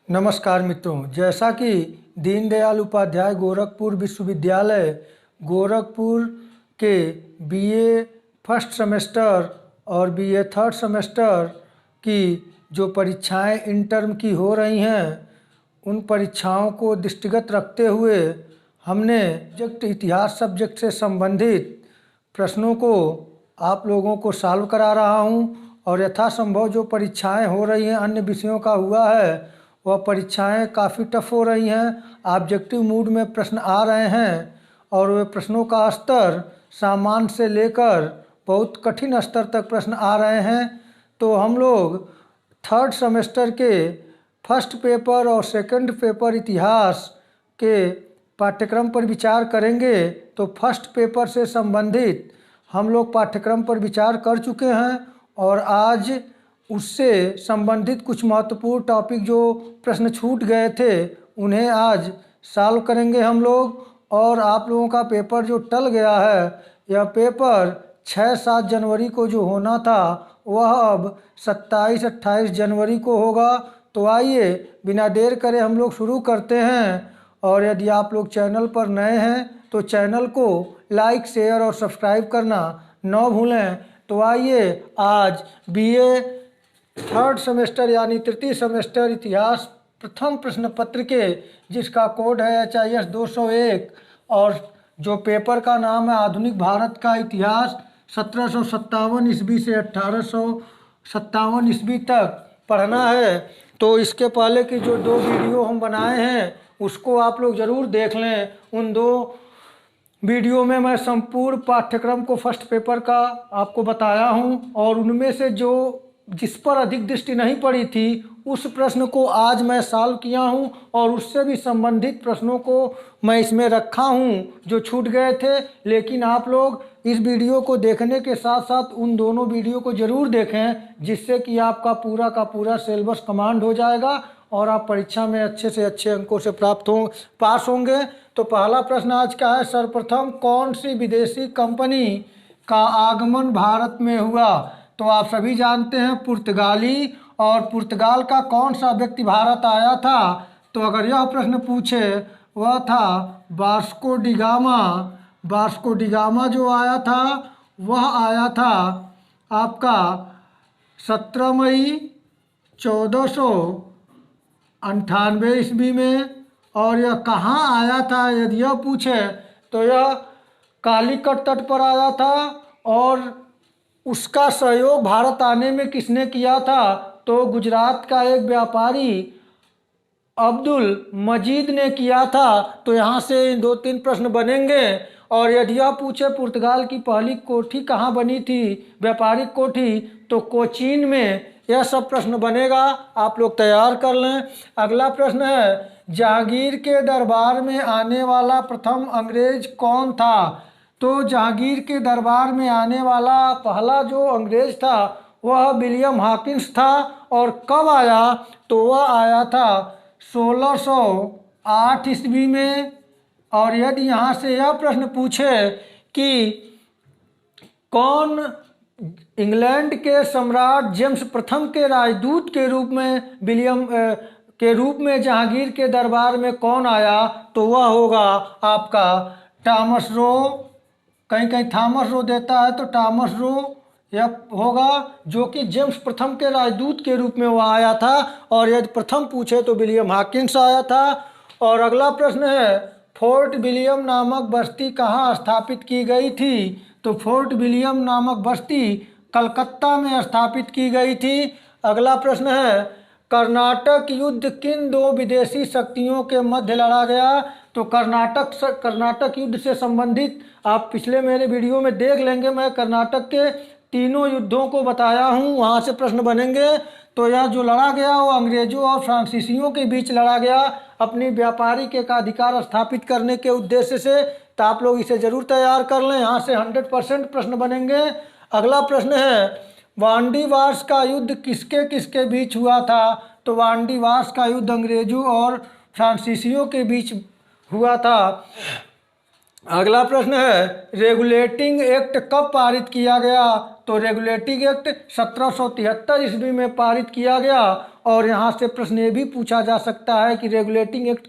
नमस्कार मित्रों, जैसा कि दीनदयाल उपाध्याय गोरखपुर विश्वविद्यालय गोरखपुर के बीए फर्स्ट सेमेस्टर और बीए थर्ड सेमेस्टर की जो परीक्षाएं इन टर्म की हो रही हैं, उन परीक्षाओं को दृष्टिगत रखते हुए हमने इतिहास सब्जेक्ट से संबंधित प्रश्नों को आप लोगों को सॉल्व करा रहा हूं और यथासंभव जो परीक्षाएं हो रही हैं अन्य विषयों का हुआ है वह परीक्षाएं काफ़ी टफ हो रही हैं। ऑब्जेक्टिव मूड में प्रश्न आ रहे हैं और वे प्रश्नों का स्तर सामान्य से लेकर बहुत कठिन स्तर तक प्रश्न आ रहे हैं। तो हम लोग थर्ड सेमेस्टर के फर्स्ट पेपर और सेकंड पेपर इतिहास के पाठ्यक्रम पर विचार करेंगे। तो फर्स्ट पेपर से संबंधित हम लोग पाठ्यक्रम पर विचार कर चुके हैं और आज उससे संबंधित कुछ महत्वपूर्ण टॉपिक जो प्रश्न छूट गए थे उन्हें आज सॉल्व करेंगे हम लोग। और आप लोगों का पेपर जो टल गया है, यह पेपर 6-7 जनवरी को जो होना था वह अब 27-28 जनवरी को होगा। तो आइए बिना देर करे हम लोग शुरू करते हैं। और यदि आप लोग चैनल पर नए हैं तो चैनल को लाइक, शेयर और सब्सक्राइब करना न भूलें। तो आइए आज बीए थर्ड सेमेस्टर यानी तृतीय सेमेस्टर इतिहास प्रथम प्रश्न पत्र के जिसका कोड है HIS 201 और जो पेपर का नाम है आधुनिक भारत का इतिहास 1757 ईस्वी से 1857 ईस्वी तक पढ़ना है। तो इसके पहले की जो 2 वीडियो हम बनाए हैं उसको आप लोग ज़रूर देख लें। उन 2 वीडियो में मैं संपूर्ण पाठ्यक्रम को फर्स्ट पेपर का आपको बताया हूं और उनमें से जिस पर अधिक दृष्टि नहीं पड़ी थी उस प्रश्न को आज मैं सॉल्व किया हूं और उससे भी संबंधित प्रश्नों को मैं इसमें रखा हूं जो छूट गए थे। लेकिन आप लोग इस वीडियो को देखने के साथ साथ उन दोनों वीडियो को ज़रूर देखें जिससे कि आपका पूरा का पूरा सिलेबस कमांड हो जाएगा और आप परीक्षा में अच्छे से अच्छे अंकों से पास होंगे। तो पहला प्रश्न आज का है, सर्वप्रथम कौन सी विदेशी कंपनी का आगमन भारत में हुआ? तो आप सभी जानते हैं पुर्तगाली। और पुर्तगाल का कौन सा व्यक्ति भारत आया था? तो अगर यह प्रश्न पूछे वह था वास्को डिगामा। वास्को डिगामा जो आया था वह आया था आपका 17 मई 1498 ईस्वी में। और यह कहाँ आया था यदि यह पूछे तो यह कालीकट तट पर आया था। और उसका सहयोग भारत आने में किसने किया था? तो गुजरात का एक व्यापारी अब्दुल मजीद ने किया था। तो यहाँ से 2-3 प्रश्न बनेंगे। और यदि यह पूछे पुर्तगाल की पहली कोठी कहाँ बनी थी, व्यापारिक कोठी, तो कोचीन में, यह सब प्रश्न बनेगा। आप लोग तैयार कर लें। अगला प्रश्न है, जहांगीर के दरबार में आने वाला प्रथम अंग्रेज कौन था? तो जहांगीर के दरबार में आने वाला पहला जो अंग्रेज था वह विलियम हॉकिंस था। और कब आया? तो वह आया था 1608 ईस्वी में। और यदि यहाँ से यह प्रश्न पूछे कि कौन इंग्लैंड के सम्राट जेम्स प्रथम के राजदूत के रूप में के रूप में जहांगीर के दरबार में कौन आया, तो वह होगा आपका टॉमस रो। कहीं कहीं थॉमस रो देता है तो टॉमस रो यह होगा, जो कि जेम्स प्रथम के राजदूत के रूप में वह आया था। और यदि प्रथम पूछे तो विलियम हॉकिंस आया था। और अगला प्रश्न है, फोर्ट विलियम नामक बस्ती कहाँ स्थापित की गई थी? तो फोर्ट विलियम नामक बस्ती कलकत्ता में स्थापित की गई थी। अगला प्रश्न है, कर्नाटक युद्ध किन 2 विदेशी शक्तियों के मध्य लड़ा गया? तो कर्नाटक युद्ध से संबंधित आप पिछले मेरे वीडियो में देख लेंगे। मैं कर्नाटक के तीनों युद्धों को बताया हूँ, वहाँ से प्रश्न बनेंगे। तो यह जो लड़ा गया वो अंग्रेजों और फ्रांसीसियों के बीच लड़ा गया अपनी व्यापारिक एकाधिकार स्थापित करने के उद्देश्य से। तो आप लोग इसे जरूर तैयार कर लें, यहाँ से 100% प्रश्न बनेंगे। अगला प्रश्न है, वांडी वार्स का युद्ध किसके किसके बीच हुआ था? तो वांडी वार्स का युद्ध अंग्रेजों और फ्रांसीसियों के बीच हुआ था। अगला प्रश्न है रेगुलेटिंग एक्ट कब पारित किया गया? तो रेगुलेटिंग एक्ट 1773 ईस्वी में पारित किया गया। और यहाँ से प्रश्न ये भी पूछा जा सकता है कि रेगुलेटिंग एक्ट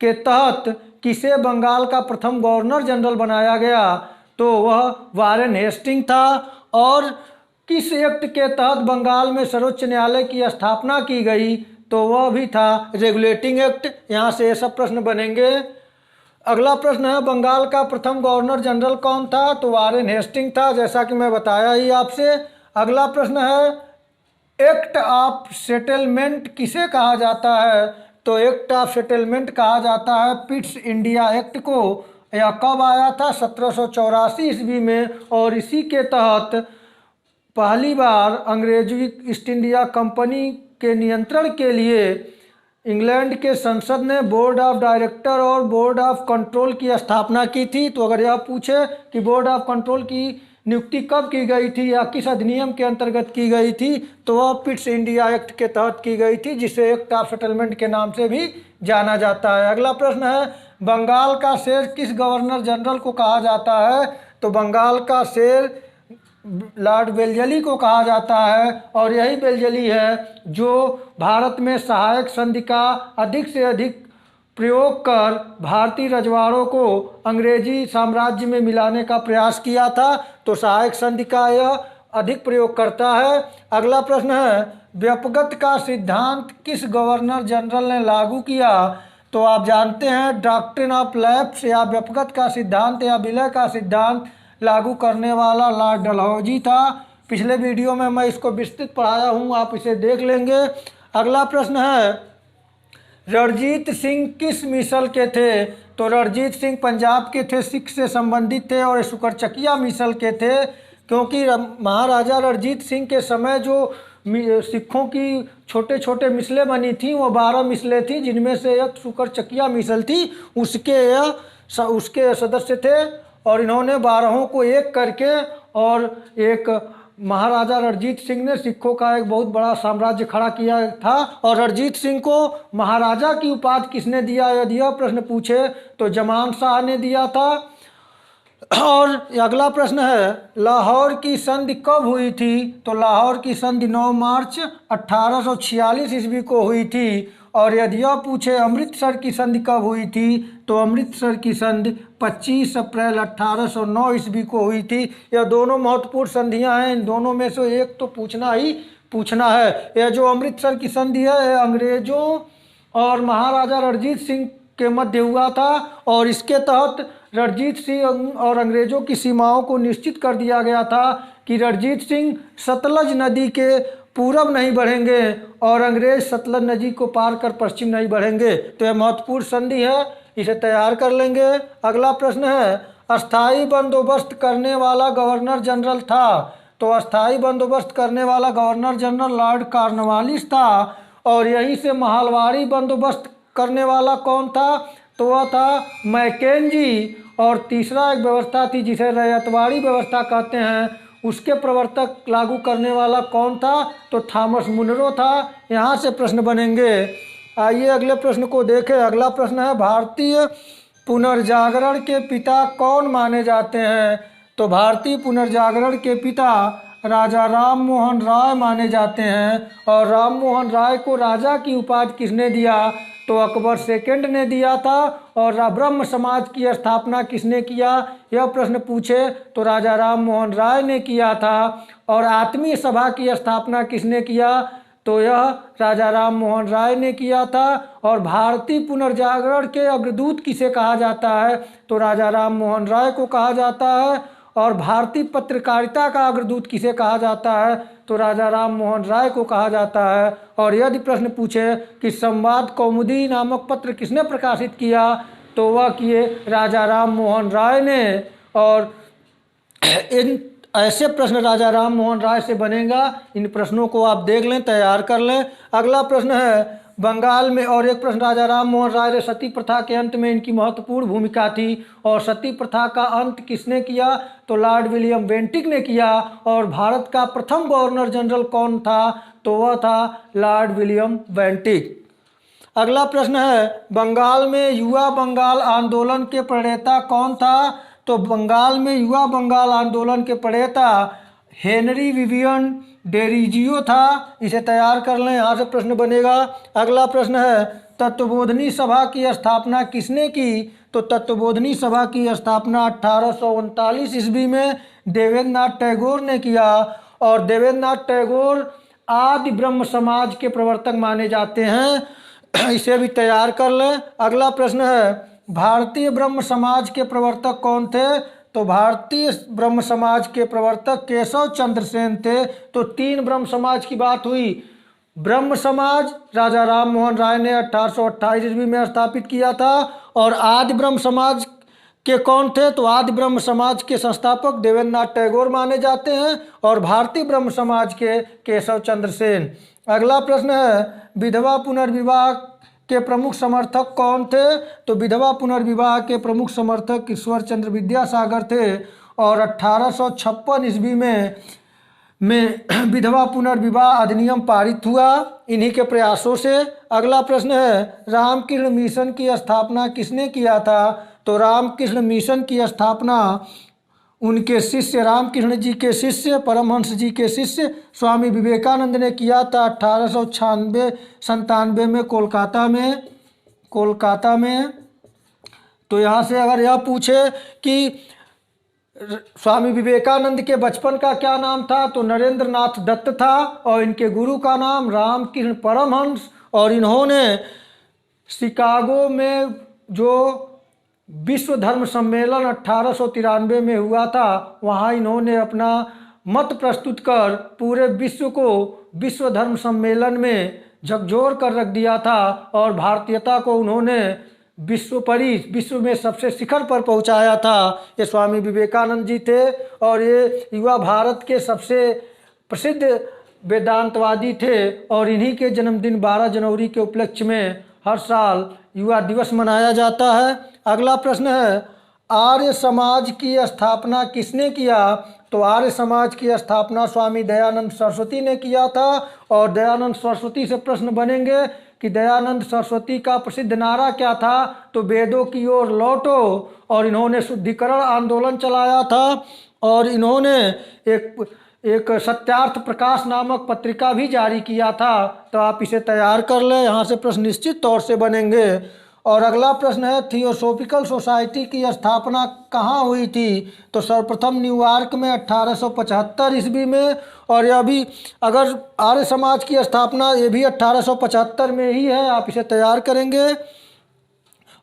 के तहत किसे बंगाल का प्रथम गवर्नर जनरल बनाया गया? तो वह वारेन हेस्टिंग था। और किस एक्ट के तहत बंगाल में सर्वोच्च न्यायालय की स्थापना की गई? तो वह भी था रेगुलेटिंग एक्ट। यहाँ से ये सब प्रश्न बनेंगे। अगला प्रश्न है बंगाल का प्रथम गवर्नर जनरल कौन था? तो वारेन हेस्टिंग था, जैसा कि मैं बताया ही आपसे। अगला प्रश्न है एक्ट ऑफ सेटलमेंट किसे कहा जाता है? तो एक्ट ऑफ सेटलमेंट कहा जाता है पिट्स इंडिया एक्ट को। यह कब आया था? 1784 ईस्वी में। और इसी के तहत पहली बार अंग्रेजी ईस्ट इंडिया कंपनी के नियंत्रण के लिए इंग्लैंड के संसद ने बोर्ड ऑफ डायरेक्टर और बोर्ड ऑफ कंट्रोल की स्थापना की थी। तो अगर यह पूछे कि बोर्ड ऑफ कंट्रोल की नियुक्ति कब की गई थी या किस अधिनियम के अंतर्गत की गई थी, तो वह पिट्स इंडिया एक्ट के तहत की गई थी, जिसे एक्ट ऑफ सेटलमेंट के नाम से भी जाना जाता है। अगला प्रश्न है बंगाल का शेर किस गवर्नर जनरल को कहा जाता है? तो बंगाल का शेर लॉर्ड वेल्जली को कहा जाता है। और यही वेल्जली है जो भारत में सहायक संधि का अधिक से अधिक प्रयोग कर भारतीय रजवाड़ों को अंग्रेजी साम्राज्य में मिलाने का प्रयास किया था। तो सहायक संधि का यह अधिक प्रयोग करता है। अगला प्रश्न है व्यपगत का सिद्धांत किस गवर्नर जनरल ने लागू किया? तो आप जानते हैं डॉक्ट्रिन ऑफ लैप्स या व्यपगत का सिद्धांत या विलय का सिद्धांत लागू करने वाला लॉर्ड डलहौजी था। पिछले वीडियो में मैं इसको विस्तृत पढ़ाया हूँ, आप इसे देख लेंगे। अगला प्रश्न है रणजीत सिंह किस मिसल के थे? तो रणजीत सिंह पंजाब के थे, सिख से संबंधित थे। और शुकरचकिया मिसल के थे, क्योंकि महाराजा रणजीत सिंह के समय जो सिखों की छोटे छोटे मिसलें बनी थी वो 12 मिसलें थी, जिनमें से एक शुकरचकिया मिसल थी, उसके सदस्य थे। और इन्होंने 12 को एक करके और एक महाराजा रणजीत सिंह ने सिखों का एक बहुत बड़ा साम्राज्य खड़ा किया था। और रणजीत सिंह को महाराजा की उपाधि किसने दिया? यदि यह प्रश्न पूछे तो जमान शाह ने दिया था। और अगला प्रश्न है लाहौर की संधि कब हुई थी? तो लाहौर की संधि 9 मार्च 1846 ईस्वी को हुई थी। और यदि यह पूछे अमृतसर की संधि कब हुई थी? तो अमृतसर की संधि 25 अप्रैल 1809 ईस्वी को हुई थी। यह दोनों महत्वपूर्ण संधियां हैं, इन दोनों में से एक तो पूछना ही पूछना है। यह जो अमृतसर की संधि है यह अंग्रेजों और महाराजा रणजीत सिंह के मध्य हुआ था। और इसके तहत रणजीत सिंह और अंग्रेजों की सीमाओं को निश्चित कर दिया गया था कि रणजीत सिंह सतलज नदी के पूरब नहीं बढ़ेंगे और अंग्रेज सतलज नदी को पार कर पश्चिम नहीं बढ़ेंगे। तो यह महत्वपूर्ण संधि है, इसे तैयार कर लेंगे। अगला प्रश्न है अस्थाई बंदोबस्त करने वाला गवर्नर जनरल था? तो अस्थाई बंदोबस्त करने वाला गवर्नर जनरल लॉर्ड कॉर्नवालिस था। और यहीं से महलवारी बंदोबस्त करने वाला कौन था? तो वह था मैकेंजी। और तीसरा एक व्यवस्था थी जिसे रैयतवाड़ी व्यवस्था कहते हैं, उसके प्रवर्तक लागू करने वाला कौन था? तो थॉमस मुनरो था। यहाँ से प्रश्न बनेंगे। आइए अगले प्रश्न को देखें। अगला प्रश्न है भारतीय पुनर्जागरण के पिता कौन माने जाते हैं? तो भारतीय पुनर्जागरण के पिता राजा राम मोहन राय माने जाते हैं। और राम मोहन राय को राजा की उपाधि किसने दिया? तो अकबर सेकंड ने दिया था। और ब्रह्म समाज की स्थापना किसने किया? यह प्रश्न पूछे तो राजा राम मोहन राय ने किया था। और आत्मीय सभा की स्थापना किसने किया? तो यह राजा राम मोहन राय ने किया था। और भारतीय पुनर्जागरण के अग्रदूत किसे कहा जाता है? तो राजा राम मोहन राय को कहा जाता है। और भारतीय पत्रकारिता का अग्रदूत किसे कहा जाता है? तो राजा राम मोहन राय को कहा जाता है। और यदि प्रश्न पूछे कि संवाद कौमुदी नामक पत्र किसने प्रकाशित किया? तो वह किए राजा राम मोहन राय ने। और इन ऐसे प्रश्न राजा राम मोहन राय से बनेगा। इन प्रश्नों को आप देख लें, तैयार कर लें। अगला प्रश्न है बंगाल में, और एक प्रश्न राजा राम मोहन राय ने सती प्रथा के अंत में इनकी महत्वपूर्ण भूमिका थी। और सती प्रथा का अंत किसने किया? तो लॉर्ड विलियम बेंटिक ने किया। और भारत का प्रथम गवर्नर जनरल कौन था? तो वह था लॉर्ड विलियम बेंटिक। अगला प्रश्न है, बंगाल में युवा बंगाल आंदोलन के प्रणेता कौन था? तो बंगाल में युवा बंगाल आंदोलन के प्रणेता हेनरी विवियन डेरिजियो था। इसे तैयार कर लें, यहाँ से प्रश्न बनेगा। अगला प्रश्न है, तत्वबोधिनी सभा की स्थापना किसने की? तो तत्वबोधिनी सभा की स्थापना 1839 ईस्वी में देवेंद्र नाथ टैगोर ने किया। और देवेंद्र नाथ टैगोर आदि ब्रह्म समाज के प्रवर्तक माने जाते हैं। इसे भी तैयार कर लें। अगला प्रश्न है, भारतीय ब्रह्म समाज के प्रवर्तक कौन थे? तो भारतीय ब्रह्म समाज के प्रवर्तक केशव चंद्र सेन थे। तो 3 ब्रह्म समाज की बात हुई। ब्रह्म समाज राजा राम मोहन राय ने 1828 ईस्वी में स्थापित किया था। और आदि ब्रह्म समाज के कौन थे? तो आदि ब्रह्म समाज के संस्थापक देवेंद्र नाथ टैगोर माने जाते हैं। और भारतीय ब्रह्म समाज के केशव चंद्र सेन। अगला प्रश्न है, विधवा पुनर्विवाह के प्रमुख समर्थक कौन थे? तो विधवा पुनर्विवाह के प्रमुख समर्थक ईश्वर चंद्र विद्यासागर थे। और 1856 ईस्वी में विधवा पुनर्विवाह अधिनियम पारित हुआ इन्हीं के प्रयासों से। अगला प्रश्न है, रामकृष्ण मिशन की स्थापना किसने किया था? तो रामकृष्ण मिशन की स्थापना उनके शिष्य रामकृष्ण जी के शिष्य परमहंस जी के शिष्य स्वामी विवेकानंद ने किया था 1896-97 में कोलकाता में। तो यहाँ से अगर यह पूछे कि स्वामी विवेकानंद के बचपन का क्या नाम था? तो नरेंद्र नाथ दत्त था। और इनके गुरु का नाम रामकृष्ण परमहंस। और इन्होंने शिकागो में जो विश्व धर्म सम्मेलन 1893 में हुआ था, वहाँ इन्होंने अपना मत प्रस्तुत कर पूरे विश्व को विश्व धर्म सम्मेलन में झकझोर कर रख दिया था। और भारतीयता को उन्होंने विश्व में सबसे शिखर पर पहुंचाया था। ये स्वामी विवेकानंद जी थे। और ये युवा भारत के सबसे प्रसिद्ध वेदांतवादी थे। और इन्हीं के जन्मदिन 12 जनवरी के उपलक्ष्य में हर साल युवा दिवस मनाया जाता है। अगला प्रश्न है, आर्य समाज की स्थापना किसने किया? तो आर्य समाज की स्थापना स्वामी दयानंद सरस्वती ने किया था। और दयानंद सरस्वती से प्रश्न बनेंगे कि दयानंद सरस्वती का प्रसिद्ध नारा क्या था? तो वेदों की ओर लौटो। और इन्होंने शुद्धिकरण आंदोलन चलाया था। और इन्होंने एक सत्यार्थ प्रकाश नामक पत्रिका भी जारी किया था। तो आप इसे तैयार कर लें, यहाँ से प्रश्न निश्चित तौर से बनेंगे। और अगला प्रश्न है, थियोसॉफिकल सोसाइटी की स्थापना कहाँ हुई थी? तो सर्वप्रथम न्यूयॉर्क में 1875 ईस्वी में। और यह भी अगर आर्य समाज की स्थापना ये भी 1875 में ही है, आप इसे तैयार करेंगे।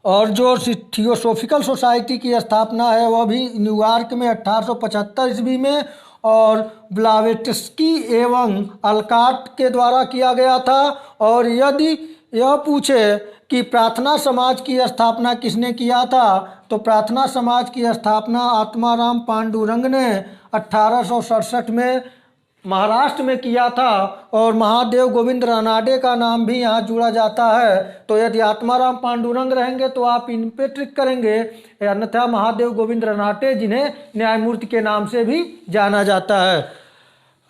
और जो थियोसॉफिकल सोसाइटी की स्थापना है वह भी न्यूयॉर्क में 1875 ईस्वी में और ब्लावेट्स्की एवं अल्काट के द्वारा किया गया था। और यदि यह पूछे कि प्रार्थना समाज की स्थापना किसने किया था, तो प्रार्थना समाज की स्थापना आत्माराम पांडुरंग ने 1867 में महाराष्ट्र में किया था। और महादेव गोविंद रानाडे का नाम भी यहाँ जुड़ा जाता है। तो यदि आत्माराम पांडुरंग रहेंगे तो आप इन पे ट्रिक करेंगे, अन्यथा महादेव गोविंद रानाडे जिन्हें न्यायमूर्ति के नाम से भी जाना जाता है।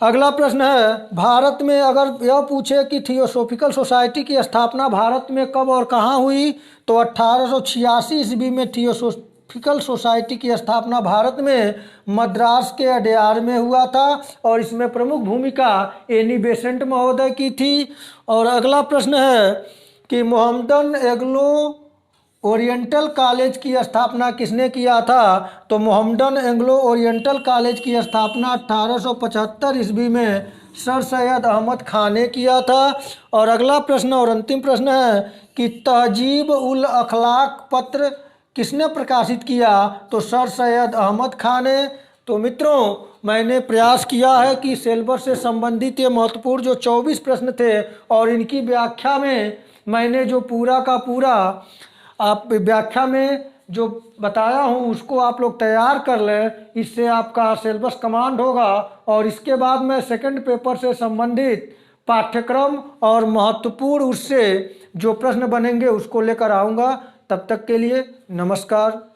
अगला प्रश्न है, भारत में अगर यह पूछे कि थियोसॉफिकल सोसाइटी की स्थापना भारत में कब और कहाँ हुई, तो 1886 ईस्वी में थियोसॉफिकल सोसाइटी की स्थापना भारत में मद्रास के अडयार में हुआ था। और इसमें प्रमुख भूमिका एनी बेसेंट महोदय की थी। और अगला प्रश्न है कि मोहम्मदन एंग्लो ओरिएंटल कॉलेज की स्थापना किसने किया था? तो मोहम्मदन एंग्लो ओरिएंटल कॉलेज की स्थापना 1875 ईस्वी में सर सैयद अहमद खान ने किया था। और अगला प्रश्न और अंतिम प्रश्न है कि तहजीब उल अखलाक पत्र किसने प्रकाशित किया? तो सर सैयद अहमद खान ने। तो मित्रों, मैंने प्रयास किया है कि सिलेबस से संबंधित ये महत्वपूर्ण जो 24 प्रश्न थे और इनकी व्याख्या में मैंने जो पूरा का पूरा आप व्याख्या में जो बताया हूँ उसको आप लोग तैयार कर लें। इससे आपका सिलेबस कमांड होगा। और इसके बाद मैं सेकंड पेपर से संबंधित पाठ्यक्रम और महत्वपूर्ण उससे जो प्रश्न बनेंगे उसको लेकर आऊँगा। तब तक के लिए नमस्कार।